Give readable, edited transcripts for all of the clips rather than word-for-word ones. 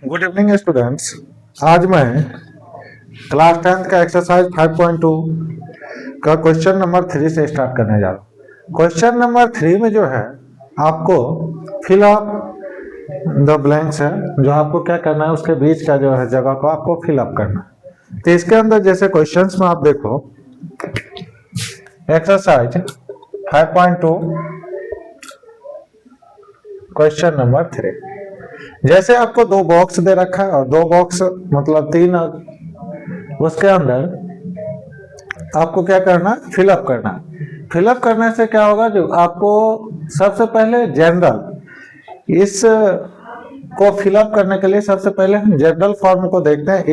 Good evening students. आज मैं class 10th का एक्सरसाइज 5.2 का क्वेश्चन नंबर 3 से स्टार्ट करने जा रहा हूँ। क्वेश्चन नंबर 3 में जो है आपको फिल अप द ब्लैंक्स है, जो आपको क्या करना है उसके बीच का जो है जगह को आपको फिल अप करना है। तो इसके अंदर जैसे क्वेश्चंस में आप देखो एक्सरसाइज 5.2 क्वेश्चन नंबर 3, जैसे आपको दो बॉक्स दे रखा है और दो बॉक्स मतलब तीन, उसके अंदर आपको क्या करना है फिलअप करना है। फिलअप करने से क्या होगा, जो आपको सबसे पहले जनरल इस को फिलअप करने के लिए सबसे पहले हम जनरल फॉर्म को देखते हैं।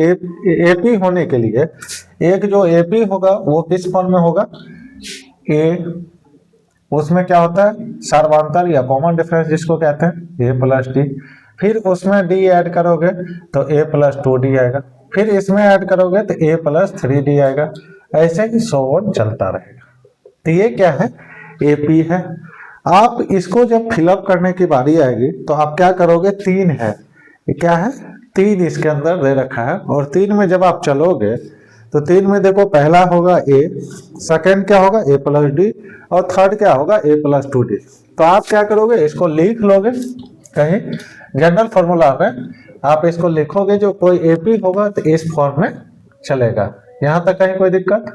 एपी होने के लिए एक जो एपी होगा वो किस फॉर्म में होगा, ए, उसमें क्या होता है सार्वधातुक या कॉमन डिफरेंस जिसको कहते हैं ए प्लस डी। फिर उसमें डी ऐड करोगे तो ए प्लस 2d आएगा, फिर इसमें ऐड करोगे तो ए प्लस 3d आएगा, ऐसे ही सो ऑन चलता रहेगा। तो ये क्या है, एपी है। आप इसको जब फिलअप करने की बारी आएगी तो आप क्या करोगे, 3 है, ये क्या है 3 इसके अंदर दे रखा है, और 3 में जब आप चलोगे तो 3 में देखो पहला होगा ए, सेकंड क्या होगा ए प्लस डी, और थर्ड क्या होगा ए प्लस 2d। तो आप क्या करोगे, इसको लिख लोगे कहीं जनरल फॉर्मूला में, आप इसको लिखोगे, जो कोई एपी होगा तो इस फॉर्म में चलेगा। यहां तक कहीं कोई दिक्कत।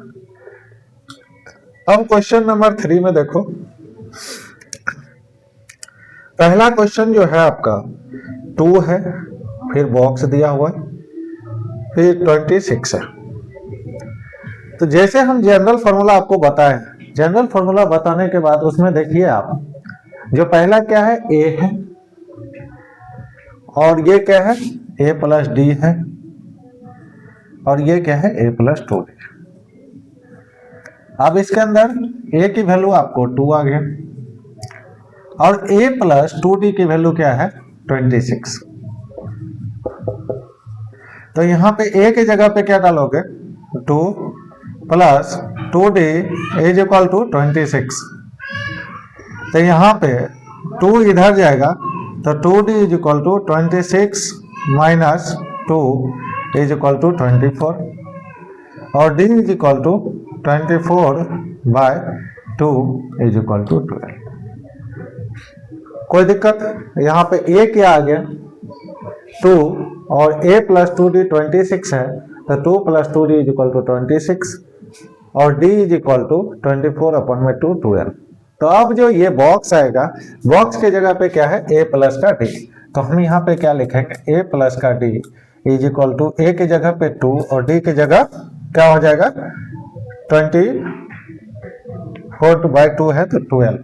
अब क्वेश्चन नंबर 3 में देखो, पहला क्वेश्चन जो है आपका 2 है, फिर बॉक्स दिया हुआ है, फिर 26 है। तो जैसे हम जनरल फॉर्मूला आपको बताए, जनरल फॉर्मूला बताने के बाद उसमें देखिए आप, जो पहला क्या है ए है, और ये क्या है ए प्लस डी है, और ये क्या है ए प्लस 2d। अब इसके अंदर ए की वैल्यू आपको 2 आ गया, और ए प्लस 2d की वैल्यू क्या है 26। तो यहाँ पे ए की जगह पे क्या डालोगे, 2 plus 2d is equal to 26। तो यहाँ पे 2 इधर जाएगा तो 2d is equal to 26 minus 2 is equal to 24, और d is equal to 24 by 2 is equal to 12। कोई दिक्कत, यहाँ पे a क्या आ गया 2, और a प्लस 2d 26 है, तो 2 plus 2d is equal to 26, और d is equal to 24 upon में 2 12। तो अब जो ये बॉक्स आएगा, बॉक्स के जगह पे क्या है a प्लस का d, तो हम यहाँ पे क्या लिखेंगे a प्लस का d is equal to a की जगह पे 2 और d की जगह क्या हो जाएगा 24 बाई 2 है तो 12,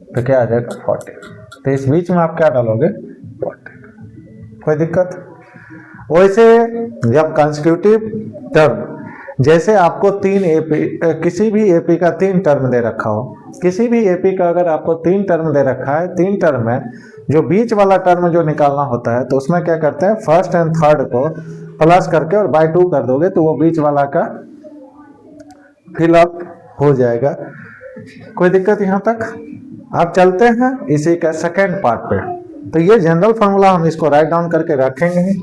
तो क्या आ जाएगा 40। तो इस बीच में आप क्या डालोगे 40। कोई दिक्कत। वैसे जब कंसेक्यूटिव टर्म, जैसे आपको 3 एपी, किसी भी एपी का 3 टर्म दे रखा हो, किसी भी एपी का अगर आपको 3 टर्म दे रखा है, 3 टर्म में जो बीच वाला टर्म जो निकालना होता है, तो उसमें क्या करते हैं फर्स्ट एंड थर्ड को प्लस करके और बाय 2 कर दोगे तो वो बीच वाला का फिलअप हो जाएगा। कोई दिक्कत यहाँ तक। आप चलते हैं इसी का सेकेंड पार्ट पे। तो ये जनरल फॉर्मूला हम इसको राइट डाउन करके रखेंगे।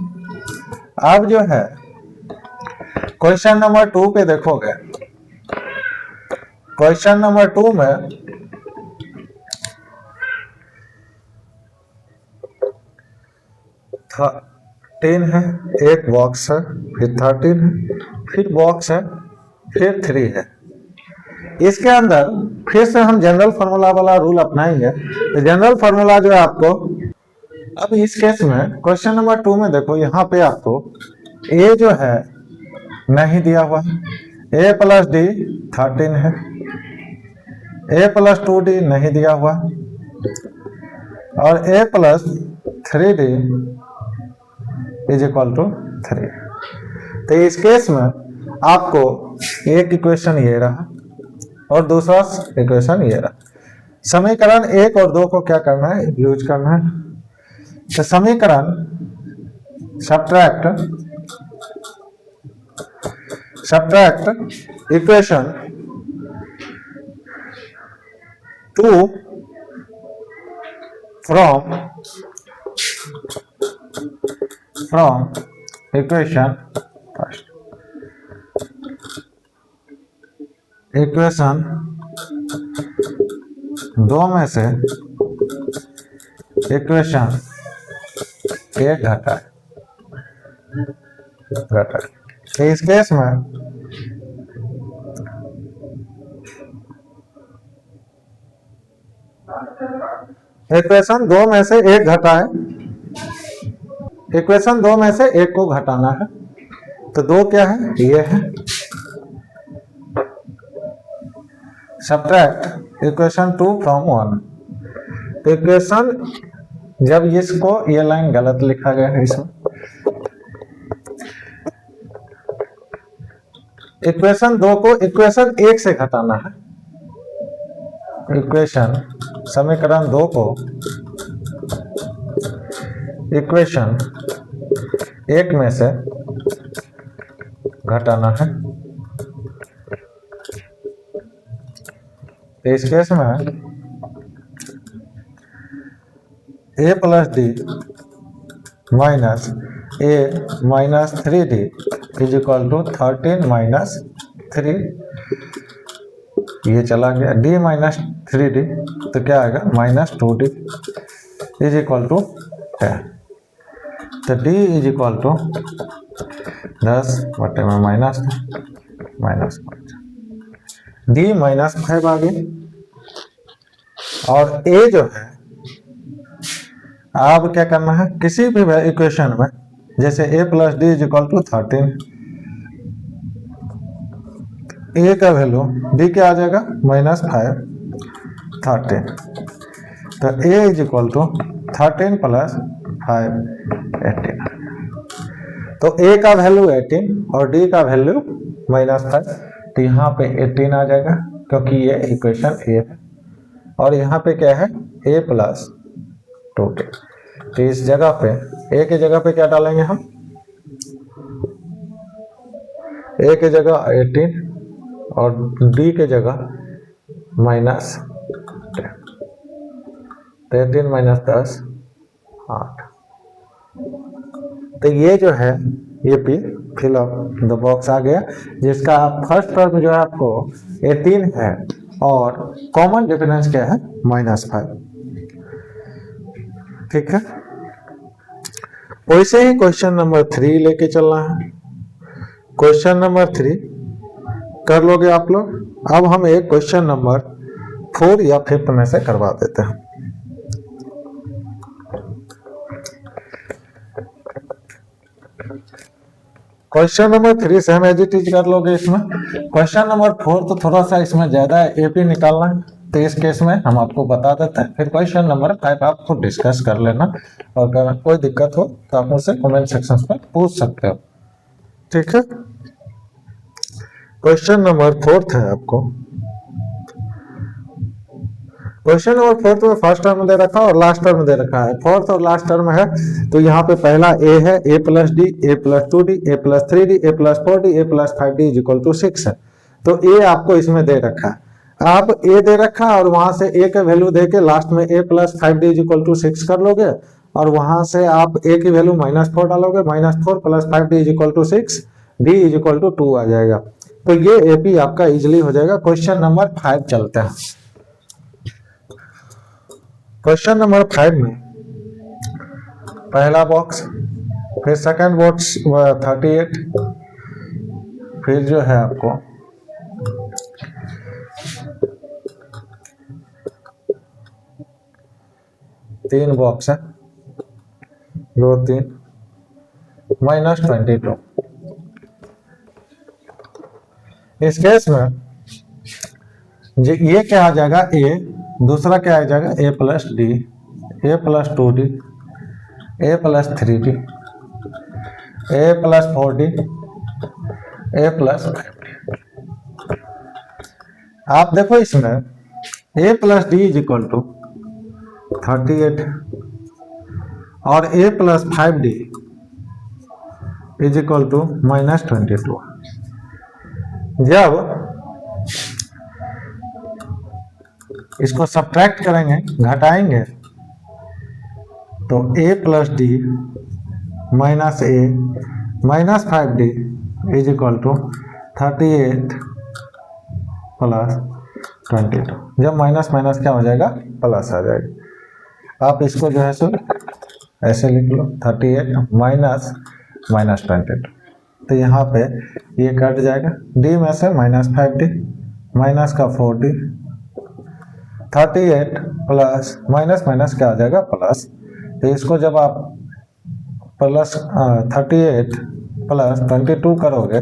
अब जो है क्वेश्चन नंबर 2 पे देखोगे, क्वेश्चन नंबर 2 में था 10 है, एक बॉक्स है, फिर 13 है, फिर बॉक्स है, फिर 3 है। इसके अंदर फिर से हम जनरल फॉर्मूला वाला रूल अपनाएंगे। तो जनरल फॉर्मूला जो है आपको, अब इस केस में क्वेश्चन नंबर 2 में देखो, यहाँ पे आपको ए जो है नहीं दिया हुआ है, ए प्लस डी 13 है, ए प्लस 2d नहीं दिया हुआ, और A plus 3d is equal to 3। तो इस केस में आपको एक इक्वेशन ये रहा और दूसरा इक्वेशन ये रहा। समीकरण 1 और 2 को क्या करना है, यूज करना है। तो समीकरण subtract equation 2 from from equation first, equation दो में से इक्वेशन एक घटा है। तो इस केस में इक्वेशन दो में से एक घटा है, इक्वेशन दो में से एक को घटाना है। तो दो क्या है, ये है। Subtract equation two from one. Equation, जब इसको, ये लाइन गलत लिखा गया है इसमें, इक्वेशन दो को इक्वेशन एक से घटाना है। इक्वेशन, समीकरण दो को इक्वेशन एक में से घटाना है। इस केस में a plus d minus a minus 3d is equal to 13 minus 3, ये चला गया, d माइनस 3d, तो क्या आएगा minus 2d is equal to 10। तो d इज इक्वल टू 10 बटे में माइनस 5, d माइनस 5 आ गई। और a जो है, अब क्या करना है, किसी भी इक्वेशन में, जैसे a plus d is equal to 13, a का वैल्यू d क्या आ जाएगा माइनस 5, 13, तो a is equal to 13 plus 5, 18। तो a का वैल्यू 18 और d का वैल्यू माइनस 5, तो यहाँ पे 18 आ जाएगा क्योंकि ये इक्वेशन a है। और यहाँ पे क्या है, a प्लस 2d। तो इस जगह पे a की जगह पे क्या डालेंगे हम, a की जगह 18 और d की जगह माइनस 10। तो 18 माइनस 10 8। तो ये जो है, ये भी फिल अप द बॉक्स आ गया, जिसका फर्स्ट टर्म जो है आपको 18 है और कॉमन डिफरेंस क्या है माइनस 5। ठीक है, वैसे ही क्वेश्चन नंबर 3 लेके चलना है। क्वेश्चन नंबर 3 कर लोगे आप लोग। अब हम एक क्वेश्चन नंबर 4 या 5 में से करवा देते हैं। क्वेश्चन नंबर 3 से हम एज इट इज कर लोगे इसमें। क्वेश्चन नंबर 4 तो थोड़ा सा इसमें ज्यादा है, एपी निकालना है, तो इस केस में हम आपको बता देते हैं। फिर क्वेश्चन नंबर 5 आप खुद डिस्कस कर लेना, और अगर कोई दिक्कत हो तो आप मुझसे कमेंट सेक्शन में पूछ सकते हो। ठीक है, क्वेश्चन नंबर 4 है आपको। क्वेश्चन नंबर 4 में फर्स्ट टर्म दे रखा है और लास्ट टर्म दे रखा है। फोर्थ और लास्ट टर्म है, तो यहाँ पे पहला a है, a plus d, a plus 2d, a plus 3d, a plus 4d, a plus 5d is equal to 6 है। तो a आपको इसमें दे रखा है। आप a दे रखा है और वहां से a का वैल्यू दे के लास्ट में a plus 5d is equal to 6 कर लोगे, और वहां से आप a की वैल्यू -4 डालोगे, -4 plus 5d is equal to 6, d is equal to 2 आ जाएगा। तो ये एपी आपका इजिली हो जाएगा। क्वेश्चन नंबर 5 चलते हैं। क्वेश्चन नंबर 5 में पहला बॉक्स, फिर सेकंड बॉक्स 38, फिर जो है आपको तीन बॉक्स है, रो 3 -22। इस केस में ये क्या आ जाएगा, a, दूसरा क्या आ जाएगा a plus d, a plus 2d, a plus 3d, a plus 4d, a plus 5d। आप देखो इसमें a plus d is equal to 38 और a plus 5d is equal to -22। जब इसको सब्ट्रैक्ट करेंगे, घटाएंगे, तो a plus d minus a minus 5d is equal to 38 plus 22। जब माइनस माइनस क्या हो जाएगा, प्लस आ जाएगा। आप इसको जो है सो ऐसे लिख लो 38 माइनस माइनस 22, तो यहाँ पे ये कट जाएगा, d में से माइनस 5d माइनस का 4d, 38 प्लस माइनस माइनस क्या आ जाएगा, प्लस। तो इसको जब आप प्लस 38 प्लस 22 करोगे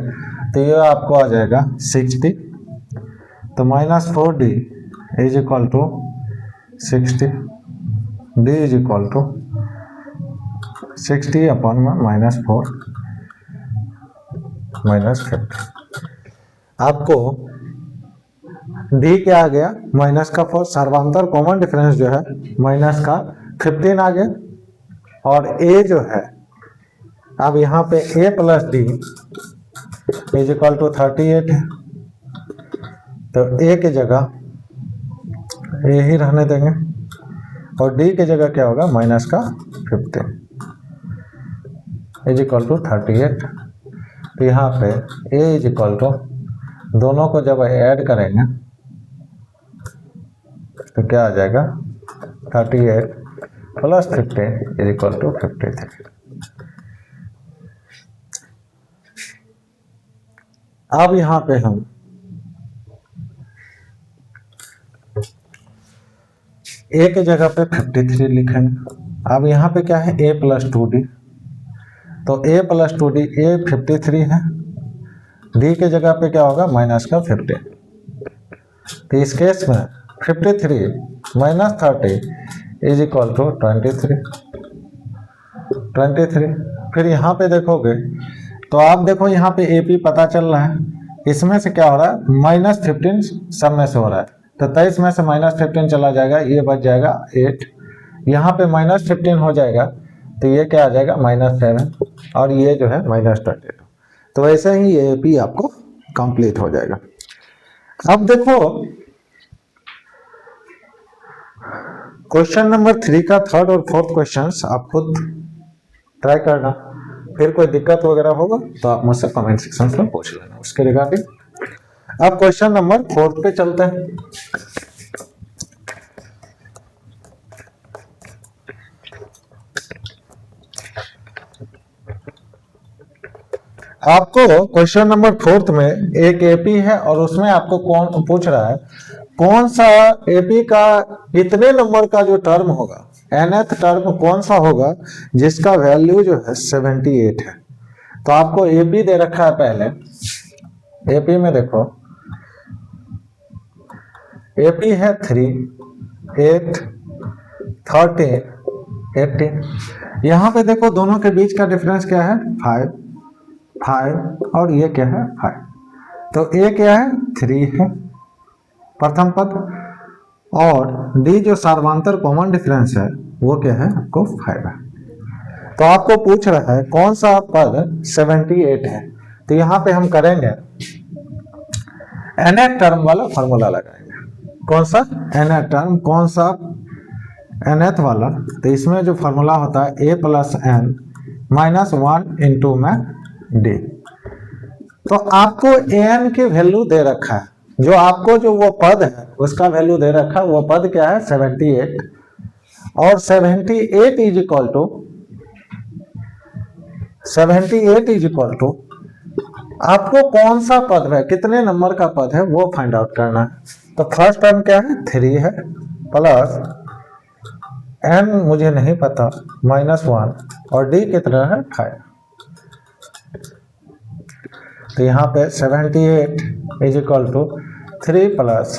तो ये आपको आ जाएगा 60, तो minus 4d is equal to 60, d is equal to 60 upon minus 4 minus 50। आपको d क्या आ गया, माइनस का 4, सर्वांतर कॉमन डिफरेंस जो है माइनस का 15 आ गया, और a जो है अब यहाँ पे a plus d is equal to 38 है, तो a की जगह a ही रहने देंगे और d की जगह क्या होगा, माइनस का 15 इज इक्वल टू 38। तो यहाँ पे a इज इक्वल टू, दोनों को जब ऐड करेंगे तो क्या आ जाएगा, 38 प्लस 15 इज इक्वल टू 53। अब यहाँ पे हम a के जगह पे 53 लिखेंगे। अब यहाँ पे क्या है, a प्लस 2d, तो a प्लस 2d, a 53 है, d के जगह पे क्या होगा, माइनस का 15। तो इस केस में 53 माइनस 30 इज इक्वल टू 23। फिर यहाँ पे देखोगे तो आप देखो यहाँ पे AP पता चल रहा है, इसमें से क्या हो रहा है, माइनस 15 सब में से हो रहा है, तो 23 में से माइनस 15 चला जाएगा, ये बच जाएगा 8, यहाँ पे माइनस 15 हो जाएगा, तो ये क्या आ जाएगा, माइनस 7, और ये जो है माइनस 22। तो ऐसे ही ये AP आपको कंप्लीट हो जाएगा। अब देखो क्वेश्चन नंबर 3 का थर्ड और फोर्थ क्वेश्चंस आप खुद ट्राई करना, फिर कोई दिक्कत वगैरह होगा तो आप मुझसे कमेंट सेक्शन में पूछ लेना उसके रिगार्डिंग। अब क्वेश्चन नंबर 4 पे चलते हैं। आपको क्वेश्चन नंबर 4 में एक AP है और उसमें आपको कौन पूछ रहा है, कौन सा AP का कितने नंबर का जो टर्म होगा, nth टर्म कौन सा होगा जिसका वैल्यू जो है 78 है। तो आपको AP दे रखा है, पहले AP में देखो AP है 3, 8, 13, 18। यहाँ पे देखो दोनों के बीच का डिफरेंस क्या है, 5 और ये क्या है, 5। तो A क्या है, 3 है प्रथम पद, और D जो सर्वांतर कॉमन डिफरेंस है वो क्या है, आपको 5 है। तो आपको पूछ रहा है कौन सा पद 78 है। तो यहाँ पे हम करेंगे nth टर्म वाला फॉर्मूला लगाएंगे। कौन सा nth टर्म, कौन सा nth वाला, तो इसमें जो फॉर्मूला होता है a plus n minus 1 into में d। तो आपको an की वैल्यू दे रखा है, जो आपको जो वो पद है उसका वैल्यू दे रखा है, वो पद क्या है 78, और 78 is equal to 78 is equal to आपको कौन सा पद है, कितने नंबर का पद है वो फाइंड आउट करना है। तो फर्स्ट टर्म क्या है, 3 है, प्लस n मुझे नहीं पता माइनस 1, और d कितना है, 5। तो यहाँ पे 78 is equal to 3 plus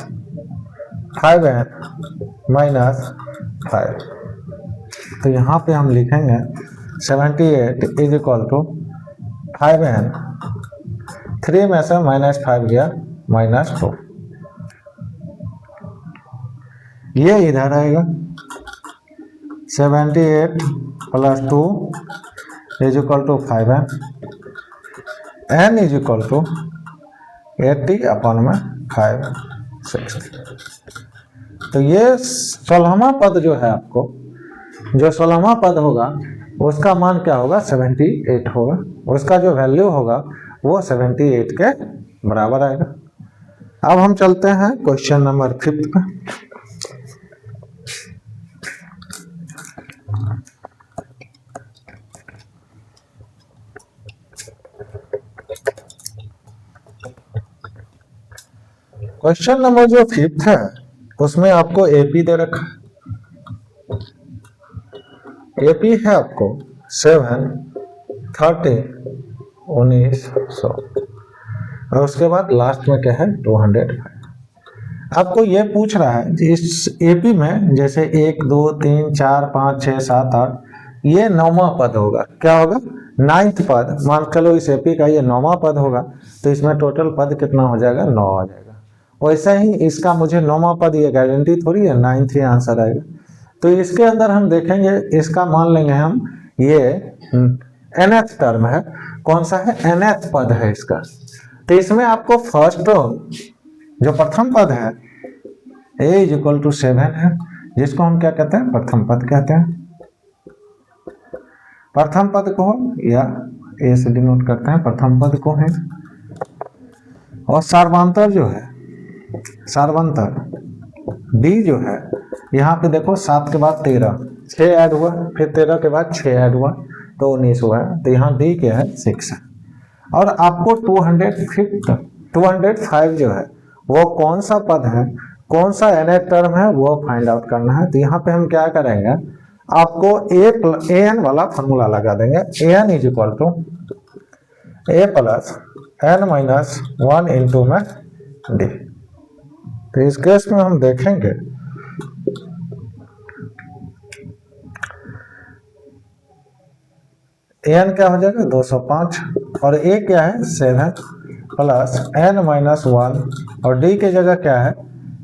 5n minus 5। तो यहाँ पे हम लिखेंगे 78 इज इक्वल टू 5n, 3 में से माइनस 5 गया, माइनस 2, ये इधर आएगा 78 plus 2 is equal to 5n, n is equal to 80 upon में 5, 60। तो ये 16वां पद जो है, आपको जो 16वां पद होगा उसका मान क्या होगा 78 होगा, उसका जो वैल्यू होगा वो 78 के बराबर आएगा। अब हम चलते हैं क्वेश्चन नंबर 5 पे। क्वेश्चन नंबर जो 5 है उसमें आपको एपी दे रखा है। एपी है आपको 7, 30, 1900 और उसके बाद लास्ट में क्या है 205। आपको ये पूछ रहा है कि इस एपी में जैसे 1 2 3 4 5 6 7 8 ये 9वां पद होगा। क्या होगा 9th पद। मान चलो इस एपी का ये 9वां पद होगा तो इसमें टोटल पद कितना हो जाएगा 9 आ जाएगा। वैसे ही इसका मुझे 9वां पद ये गारंटी थोड़ी है 9th ही आंसर आएगा। तो इसके अंदर हम देखेंगे इसका मान लेंगे हम ये nth टर्म है। कौन सा है nth पद है इसका। तो इसमें आपको फर्स्ट जो प्रथम पद है a = 7 है, जिसको हम क्या कहते हैं प्रथम पद कहते हैं। प्रथम पद को या a से डिनोट करते हैं प्रथम पद को है। और सार्वंतर जो है सार्वंतर d जो है यहाँ पे देखो 7 के बाद 13 6 ऐड हुआ, फिर 13 के बाद 6 ऐड हुआ तो 19 हुआ है। तो यहाँ d क्या है 6 है। और आपको 205 जो है वो कौन सा पद है, कौन सा nth टर्म है वो फाइंड आउट करना है। तो यहाँ पे हम क्या करेंगे आपको an वाला फॉर्मूला लगा देंगे। an = a + n - 1 इंटू में d। तो इस केस में हम देखेंगे an क्या हो जाएगा 205 और a क्या है 7 प्लस n - 1 और d की जगह क्या है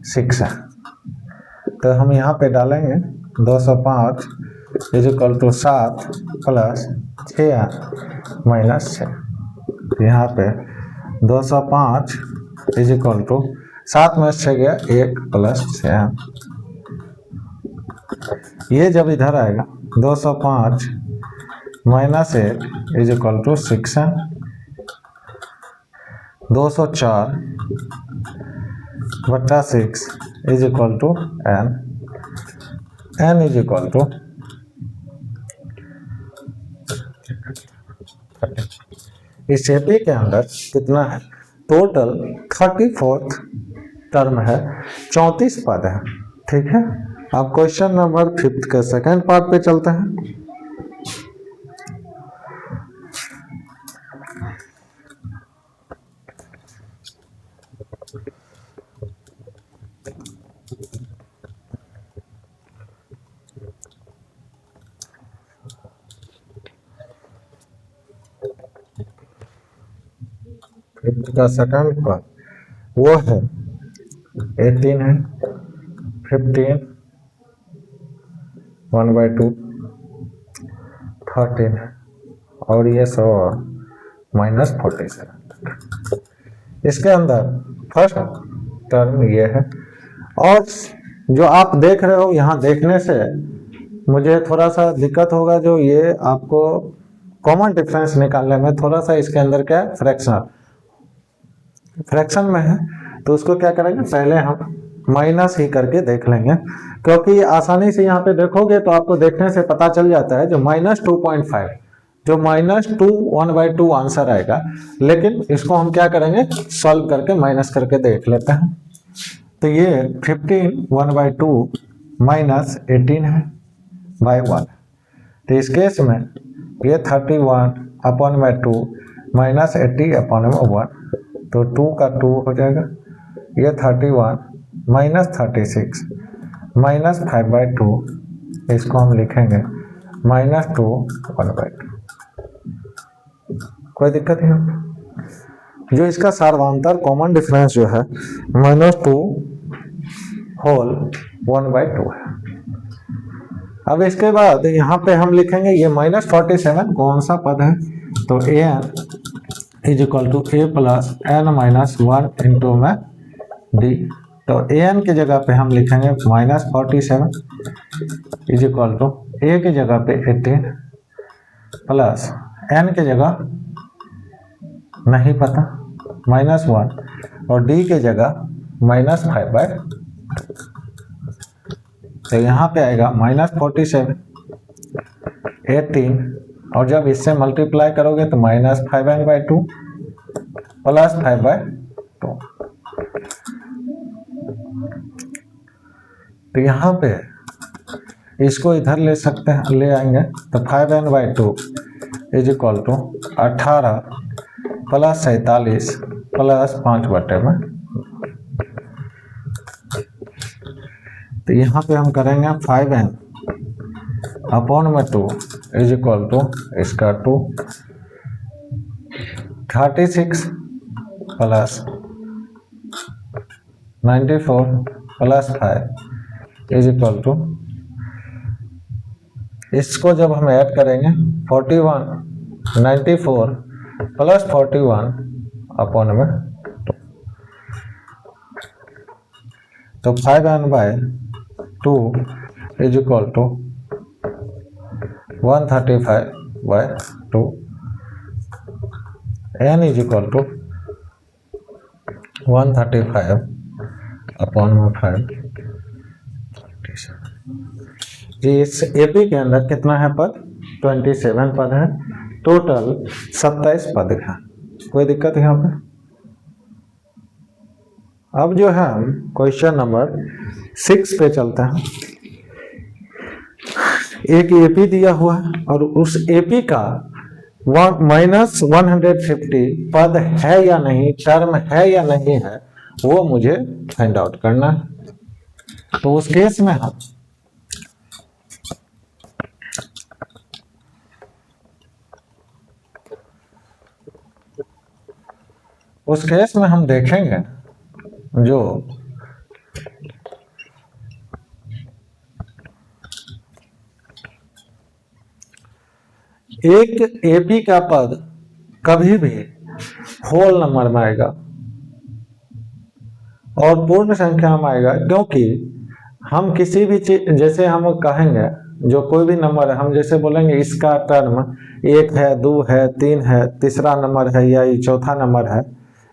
6 है। तो हम यहाँ पे डालेंगे 205 = 7 प्लस 6 - 6। यहाँ पे 205 = 7 में 6 गया 1 प्लस 6। ये जब इधर आएगा 205 - 1 = 6 है। 204 बटा 6 = n। n = इस एपी के अंदर कितना है टोटल 34th टर्म है, 34 पद है। ठीक है। अब क्वेश्चन नंबर 5 के सेकेंड पार्ट पे चलते हैं। का सेकंड पार्ट वो है 18 है, 15 1/2 13 है और ये 100 -47। इसके अंदर फर्स्ट टर्म ये है। और जो आप देख रहे हो यहाँ देखने से मुझे थोड़ा सा दिक्कत होगा, जो ये आपको कॉमन डिफरेंस निकालने में थोड़ा सा इसके अंदर क्या है फ्रैक्शन में है। तो उसको क्या करेंगे पहले हम माइनस ही करके देख लेंगे, क्योंकि आसानी से यहाँ पे देखोगे तो आपको देखने से पता चल जाता है जो -2.5 जो -2 1/2 आंसर आएगा। लेकिन इसको हम क्या करेंगे सॉल्व करके माइनस करके देख लेते हैं। तो ये 15 1/2 -18 है बाय 1। तो इस केस में ये 31/2 -80/1 तो 2 का 2 हो जाएगा। ये 31 -36 -5/2 इसको हम लिखेंगे -2 1/2। कोई दिक्कत नहीं। जो इसका सार्वंतर कॉमन डिफरेंस जो है -2 होल 1/2 है। अब इसके बाद यहाँ पे हम लिखेंगे ये -47 कौन सा पद है। तो an = a + n - 1 इंटू में d। तो an की जगह पे हम लिखेंगे -47 = a की जगह पे 18 प्लस n की जगह नहीं पता -1 और d की जगह -5/2। तो यहाँ पे आएगा -47 18 और जब इससे मल्टीप्लाई करोगे तो -5n/2 प्लस 5/2। तो यहाँ पे इसको इधर ले सकते हैं, ले आएंगे तो 5n/2 is equal to 18 plus 47 plus 5/में। तो यहाँ पे हम करेंगे 5n/2 इज इक्वल टू इसका 2 36 plus 94 plus 5 is equal to, इसको जब हम ऐड करेंगे 41 94 प्लस 41/2 तो 5n/2 is equal to 135/2 n is equal to 135/5। जी इस एपी के अंदर कितना है पद? 27 पद है, टोटल 27 पद है। कोई दिक्कत है यहाँ पे? अब जो है हम क्वेश्चन नंबर 6 पे चलते हैं। एक एपी दिया हुआ है और उस एपी का -150 पद है या नहीं, टर्म है या नहीं है, वो मुझे फाइंड आउट करना है। तो उस केस में हम देखेंगे जो एक एपी का पद कभी भी होल नंबर में आएगा और पूर्ण संख्या में आएगा, क्योंकि हम किसी भी चीज, जैसे हम कहेंगे जो कोई भी नंबर है, हम जैसे बोलेंगे इसका टर्म 1 है, 2 है, 3 है, तीसरा नंबर है, या ये चौथा नंबर है,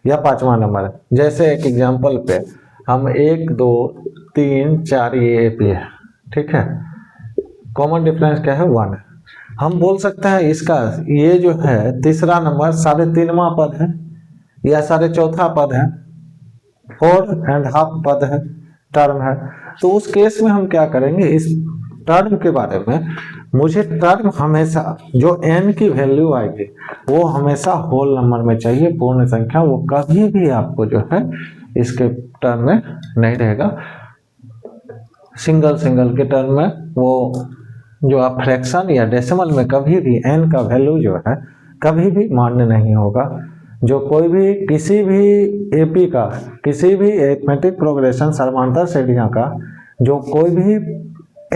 या पांचवा नंबर है। जैसे एक एग्जांपल पे हम 1 2 3 4 ये एपी है, ठीक है, कॉमन डिफरेंस क्या है? 1 है। हम बोल सकते हैं इसका ये जो है तीसरा नंबर 3.5वां पद है या 4.5 पद है, 4.5 पद है, टर्म है। तो उस केस में हम क्या करेंगे, इस टर्म के बारे में मुझे टर्म हमेशा जो n की वैल्यू आएगी वो हमेशा होल नंबर में चाहिए, पूर्ण संख्या। वो कभी भी आपको जो है इसके टर्म में नहीं रहेगा, सिंगल के टर्म में। वो जो आप फ्रैक्शन या डेसिमल में कभी भी n का वैल्यू जो है कभी भी मान्य नहीं होगा। जो कोई भी किसी भी एपी का, किसी भी एरिथमेटिक प्रोग्रेशन समांतर श्रेणियों का जो कोई भी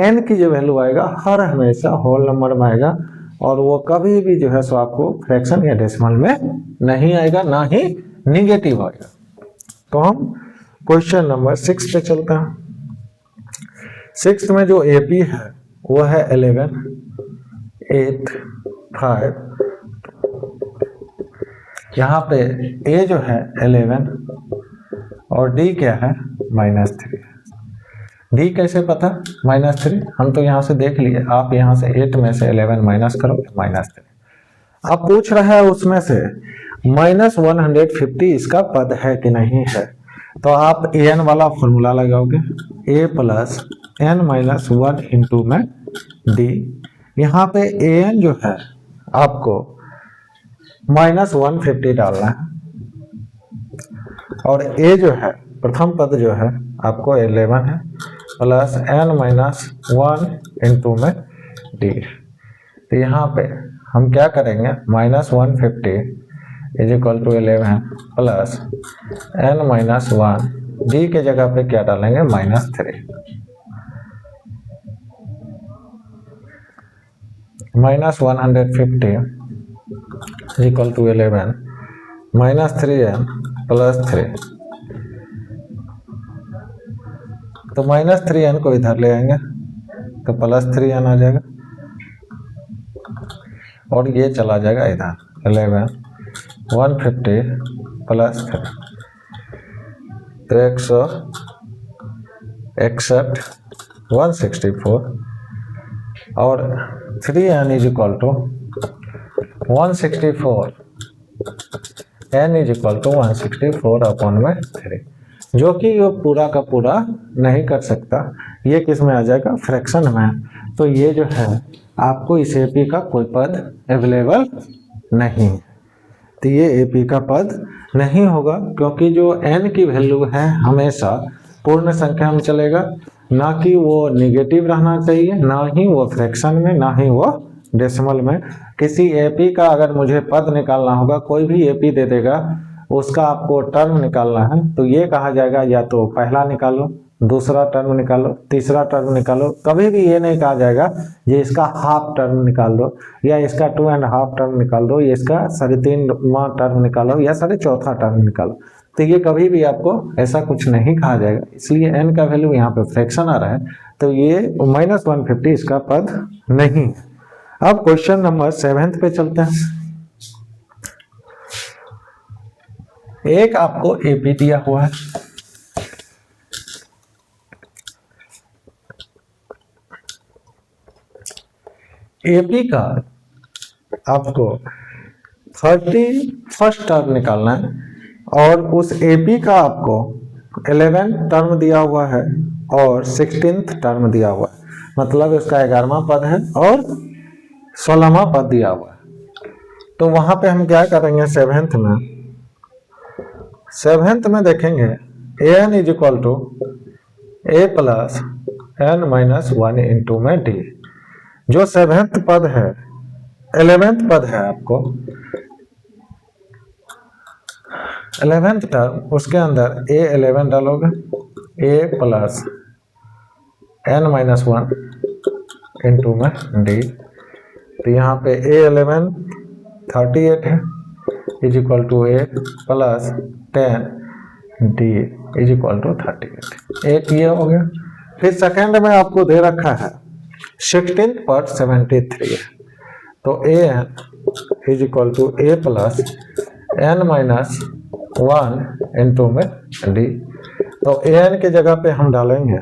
n की जो वैल्यू आएगा हर हमेशा होल नंबर में आएगा, और वो कभी भी जो है सो आपको फ्रैक्शन या डेसिमल में नहीं आएगा, ना ही निगेटिव आएगा। तो हम क्वेश्चन नंबर 6 पे चलते हैं। 6 में जो एपी है वो है 11 8 5। यहाँ पे ए जो है 11 और डी क्या है -3। डी कैसे पता -3? हम तो यहाँ से देख लिए, आप यहाँ से 8 में से 11 माइनस करोगे -3। अब पूछ रहा है उसमें से -150 इसका पद है कि नहीं है, तो आप an वाला फॉर्मूला लगाओगे, a प्लस n-1 इंटू में d। यहाँ पे an जो है आपको -150 डालना है, और a जो है प्रथम पद जो है आपको 11 है, प्लस n-1 इंटू में d। तो यहाँ पे हम क्या करेंगे, -150 is equal to 11 plus n-1, d के जगह पे क्या डालेंगे -3। -150 is equal to 11 -3n plus 3। तो -3n को इधर ले आएंगे तो +3n आ जाएगा। और ये चला जाएगा इधर 11 150 प्लस 3 तो 161 164 और 3n is equal to 164 n is equal to 164 upon में 3 जो कि ये पूरा का पूरा नहीं कर सकता, ये किस में आ जाएगा फ्रैक्शन में। तो ये जो है आपको इस एपी का कोई पद अवेलेबल नहीं, तो ये एपी का पद नहीं होगा क्योंकि जो n की वैल्यू है हमेशा पूर्ण संख्या में चलेगा, ना कि वो निगेटिव रहना चाहिए, ना ही वो फ्रैक्शन में, ना ही वो डेसिमल में। किसी एपी का अगर मुझे पद निकालना होगा, कोई भी एपी दे देगा, उसका आपको टर्म निकालना है तो ये कहा जाएगा या तो पहला निकालो, दूसरा टर्म निकालो, तीसरा टर्म निकालो। कभी भी ये नहीं कहा जाएगा ये इसका हाफ टर्म निकाल दो, या इसका 2.5 टर्म निकाल दो, या इसका 3.5 टर्म निकालो, या 4.5 टर्म निकालो। तो ये कभी भी आपको ऐसा कुछ नहीं कहा जाएगा, इसलिए n का वैल्यू यहाँ पे फ्रैक्शन आ रहा है, तो ये -150 इसका पद नहीं है। अब क्वेश्चन नंबर 7 पे चलते हैं। एक आपको एपी दिया हुआ है, एपी का आपको 31st टर्म निकालना है और उस एपी का आपको 11 टर्म दिया हुआ है और 16th टर्म दिया हुआ है, मतलब इसका 11वां पद है और 16वां पद दिया हुआ है। तो वहां पे हम क्या करेंगे, सेवेंथ में देखेंगे an is equal to a plus n minus 1 into में d। जो 7th पद है, 11th पद है आपको 11th टर्म, उसके अंदर a11 डालोगे, a plus n minus 1 into में d। तो यहाँ पे a11 38 है is equal to a plus 10 d is equal to 38। एक ये हो गया। फिर सेकेंड में आपको दे रखा है 16 पर 73 है, तो an is equal to a plus n minus 1 into में d। तो an के जगह पे हम डालेंगे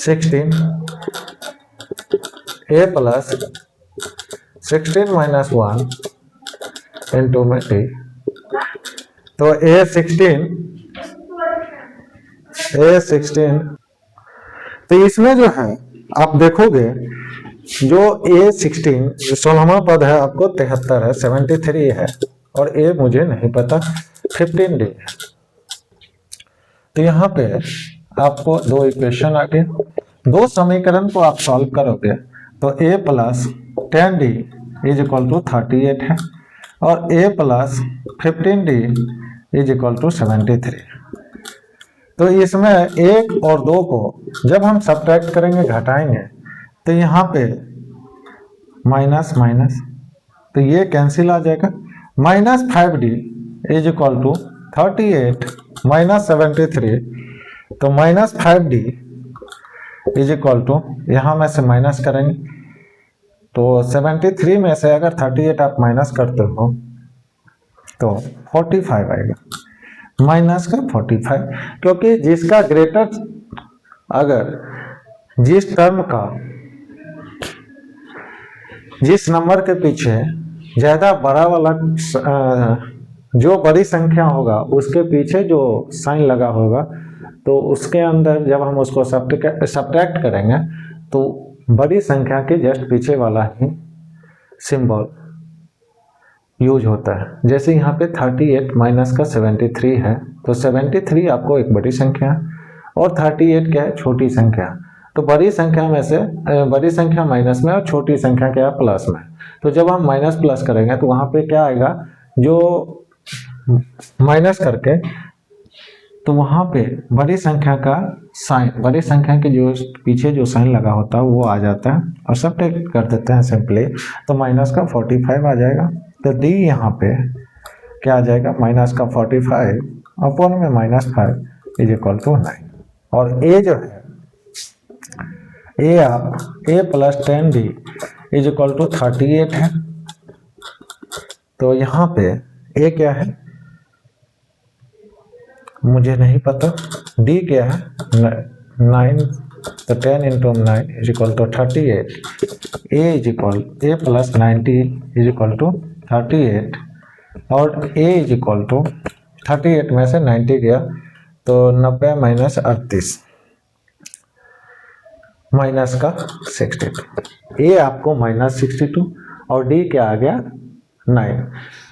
16 a प्लस 16 माइनस 1 इंटू में d। तो a16 तो इसमें जो है आप देखोगे जो a16 जो 16वां पद है आपको 73 है, 73 है, और a मुझे नहीं पता 15d है। तो यहाँ पे आपको दो इक्वेशन आ गए, दो समीकरण को आप सॉल्व करोगे तो a plus 10d is equal to 38 है और a plus 15d is equal to 73। तो इसमें 1 और 2 को जब हम सब्ट्रैक्ट करेंगे, घटाएंगे, तो यहाँ पे माइनस माइनस, तो ये कैंसिल आ जाएगा। -5d is equal to 38 minus 73, तो -5d इज इक्वल टू, यहाँ में से माइनस करेंगे तो 73 में से अगर 38 आप माइनस करते हो तो 45 आएगा, माइनस का 45, क्योंकि जिसका ग्रेटर, अगर जिस टर्म का जिस नंबर के पीछे ज्यादा बड़ा वाला जो बड़ी संख्या होगा उसके पीछे जो साइन लगा होगा, तो उसके अंदर जब हम उसको सब्ट्रैक्ट करेंगे तो बड़ी संख्या के जस्ट पीछे वाला ही सिंबल यूज होता है। जैसे यहाँ पे 38 माइनस का 73 है, तो 73 आपको एक बड़ी संख्या और 38 क्या है, छोटी संख्या। तो बड़ी संख्या में से बड़ी संख्या माइनस में और छोटी संख्या क्या है, प्लस में। तो जब हम माइनस प्लस करेंगे तो वहाँ पे क्या आएगा, जो माइनस करके तो वहाँ पे बड़ी संख्या का साइन, बड़ी संख्या के जो पीछे जो साइन लगा होता है वो आ जाता है और सब्ट्रैक्ट कर देते हैं सिंपली, तो माइनस का 45 आ जाएगा। तो डी यहाँ पे क्या आ जाएगा, माइनस का 45 अपॉन में -5 इज इक्वल टू 9। और ए जो है, ए आप a plus 10d is equal to 38 है। तो यहाँ पे ए क्या है मुझे नहीं पता, डी क्या है 9, तो 10 into 9 is equal to 38। A plus 90 is equal to 38 और ए इज इक्वल टू 38 में से 90 गया तो 90 माइनस 38 माइनस का 62। ए आपको माइनस 62 और डी क्या आ गया 9।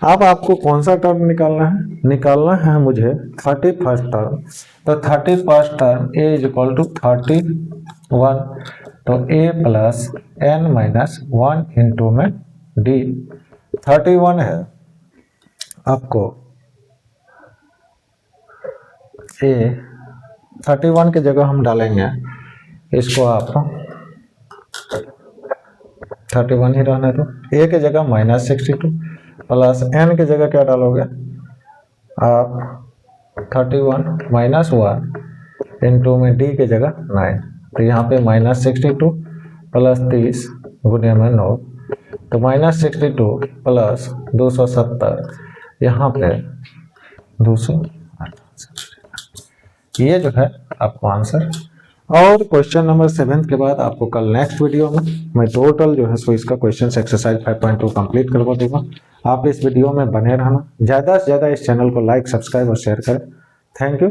अब आपको कौन सा टर्म निकालना है? निकालना है मुझे 31st टर्म। तो 31st term a is equal to 31, तो a plus n minus 1 into में डी 31 है। आपको ए 31 की जगह हम डालेंगे इसको, आप 31 ही रहने दो। ए की जगह माइनस 62 प्लस एन की जगह क्या डालोगे आप 31 माइनस 1 इंटू में डी की जगह 9। तो यहाँ पे माइनस 62 प्लस 30 गुने में 9, तो माइनस 62 प्लस 270 यहाँ पे 200। ये जो है आपको आंसर। और क्वेश्चन नंबर 7 के बाद आपको कल नेक्स्ट वीडियो में मैं टोटल जो है सो इसका क्वेश्चन एक्सरसाइज 5.2 कंप्लीट करवा दूंगा। आप इस वीडियो में बने रहना, ज़्यादा से ज़्यादा इस चैनल को लाइक, सब्सक्राइब और शेयर करें। Thank you.